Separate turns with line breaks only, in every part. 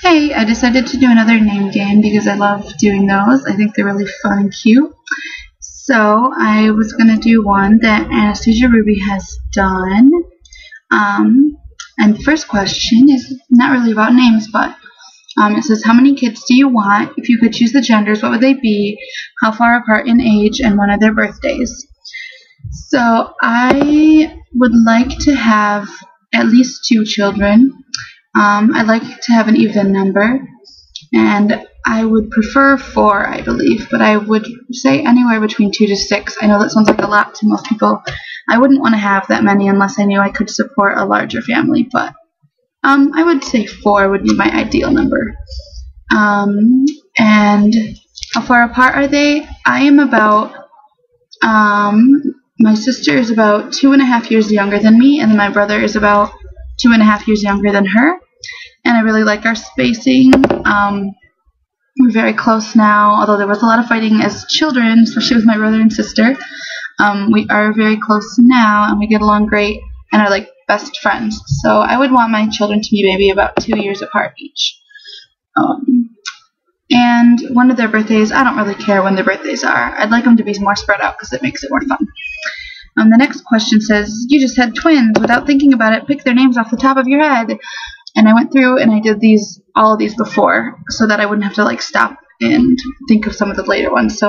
Hey, I decided to do another name game because I love doing those. I think they're really fun and cute. So I was going to do one that AnastasiaRuby has done. And the first question is not really about names, but it says, how many kids do you want? If you could choose the genders, what would they be? How far apart in age? And when are their birthdays? So I would like to have at least 2 children. I'd like to have an even number, and I would prefer 4, I believe, but I would say anywhere between 2 to 6. I know that sounds like a lot to most people. I wouldn't want to have that many unless I knew I could support a larger family, but I would say 4 would be my ideal number. And how far apart are they? I am about, my sister is about 2.5 years younger than me, and then my brother is about 2.5 years younger than her. And I really like our spacing. We're very close now, although there was a lot of fighting as children, especially with my brother and sister. We are very close now, and we get along great and are like best friends. So I would want my children to be maybe about 2 years apart each. And one of their birthdays, I don't really care when their birthdays are. I'd like them to be more spread out because it makes it more fun. The next question says, you just had twins. Without thinking about it, pick their names off the top of your head. And I went through and I did all of these before so that I wouldn't have to like stop and think of some of the later ones.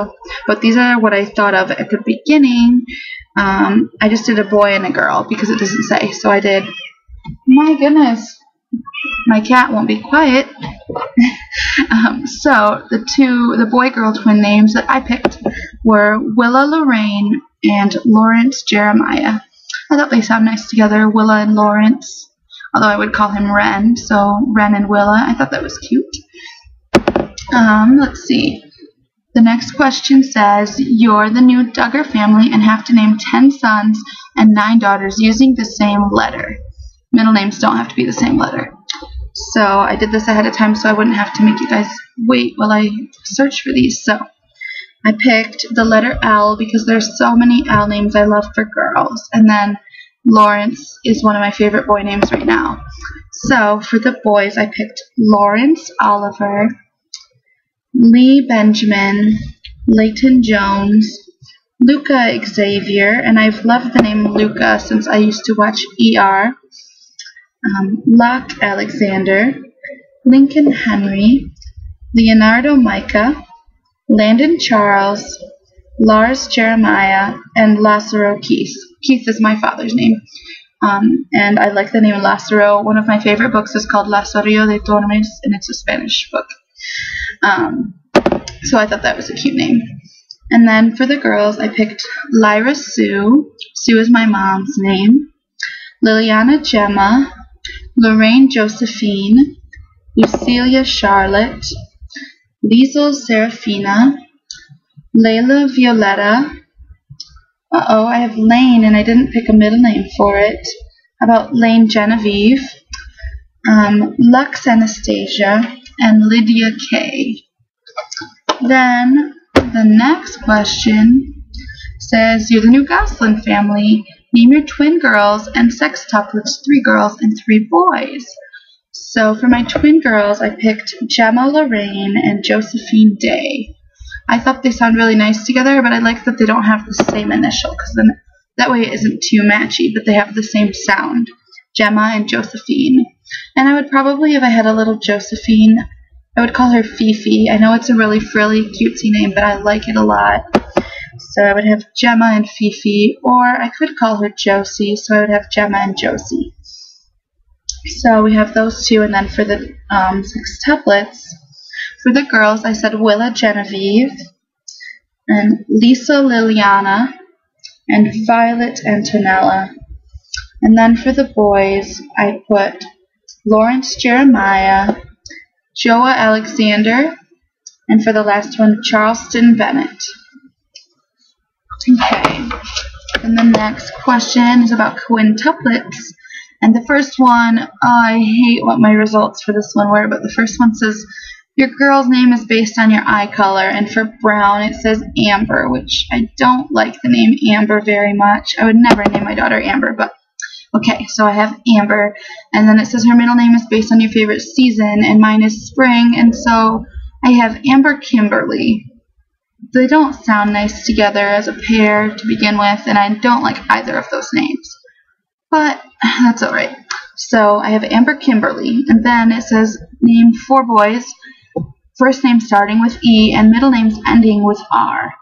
But these are what I thought of at the beginning. I just did a boy and a girl because it doesn't say. So I did, my goodness, my cat won't be quiet. So the boy-girl twin names that I picked were Willa Lorraine and Lawrence Jeremiah. I thought they sound nice together, Willa and Lawrence, although I would call him Ren, so Ren and Willa. I thought that was cute. Let's see. The next question says, you're the new Duggar family and have to name 10 sons and 9 daughters using the same letter. Middle names don't have to be the same letter. So I did this ahead of time so I wouldn't have to make you guys wait while I search for these. So I picked the letter L because there's so many L names I love for girls. And then Lawrence is one of my favorite boy names right now. So for the boys, I picked Lawrence Oliver, Lee Benjamin, Leighton Jones, Luca Xavier, and I've loved the name Luca since I used to watch ER, Locke Alexander, Lincoln Henry, Leonardo Micah, Landon Charles, Lars Jeremiah, and Lázaro Keith. Keith is my father's name. And I like the name Lázaro. One of my favorite books is called Lazarillo de Tormes, and it's a Spanish book. So I thought that was a cute name. And then for the girls, I picked Lyra Sue. Sue is my mom's name. Liliana Gemma, Lorraine Josephine, Lucilia Charlotte, Liesl Serafina, Layla Violetta. I have Lane, and I didn't pick a middle name for it. How about Lane Genevieve, Lux Anastasia, and Lydia Kay. Then the next question says, you're the new Gosselin family. Name your twin girls and sextuplets, 3 girls and 3 boys. So for my twin girls, I picked Gemma Lorraine and Josephine Day. I thought they sound really nice together, but I like that they don't have the same initial, because then that way it isn't too matchy, but they have the same sound. Gemma and Josephine. And I would probably, if I had a little Josephine, I would call her Fifi. I know it's a really frilly, cutesy name, but I like it a lot. So I would have Gemma and Fifi, or I could call her Josie, so I would have Gemma and Josie. So we have those 2, and then for the sextuplets, for the girls, I said Willa Genevieve, and Lisa Liliana, and Violet Antonella. And then for the boys, I put Lawrence Jeremiah, Joa Alexander, and for the last one, Charleston Bennett. Okay, and the next question is about quintuplets. And the first one, I hate what my results for this one were, but the first one says, your girl's name is based on your eye color, and for brown it says Amber, which I don't like the name Amber very much. I would never name my daughter Amber, but Okay, so I have Amber, and then it says her middle name is based on your favorite season, and mine is spring, and so I have Amber Kimberly. They don't sound nice together as a pair to begin with, and I don't like either of those names. But that's alright. So I have Amber Kimberly, and then it says name 4 boys, first name starting with E, and middle names ending with R.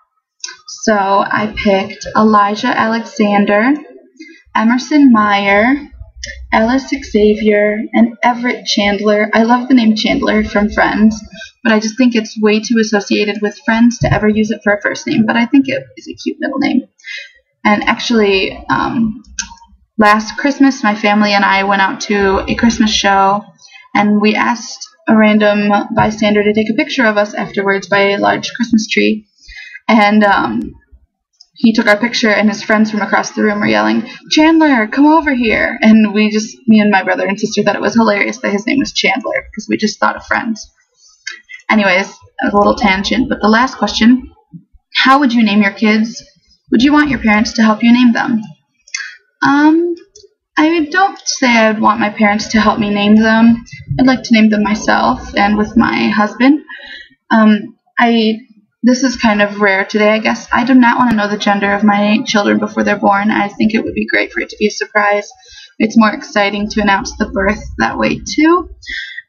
So I picked Elijah Alexander, Emerson Meyer, Ellis Xavier, and Everett Chandler. I love the name Chandler from Friends, but I just think it's way too associated with Friends to ever use it for a first name, but I think it is a cute middle name. And actually, last Christmas, my family and I went out to a Christmas show, and we asked a random bystander to take a picture of us afterwards by a large Christmas tree, and he took our picture, and his friends from across the room were yelling, "Chandler, come over here!" And me and my brother and sister thought it was hilarious that his name was Chandler, because we just thought of Friends. Anyways, that was a little tangent, but the last question, how would you name your kids? Would you want your parents to help you name them? I don't say I would want my parents to help me name them. I'd like to name them myself and with my husband. This is kind of rare today, I guess. I do not want to know the gender of my children before they're born. I think it would be great for it to be a surprise. It's more exciting to announce the birth that way, too.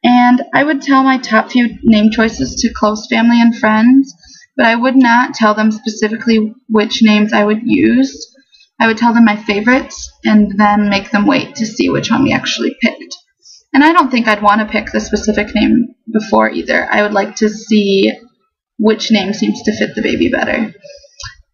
And I would tell my top few name choices to close family and friends, but I would not tell them specifically which names I would use. I would tell them my favorites and then make them wait to see which one we actually picked. And I don't think I'd want to pick the specific name before either. I would like to see which name seems to fit the baby better.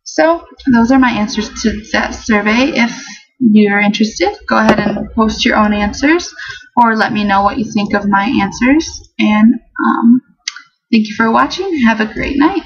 So those are my answers to that survey. If you're interested, go ahead and post your own answers or let me know what you think of my answers. And thank you for watching. Have a great night.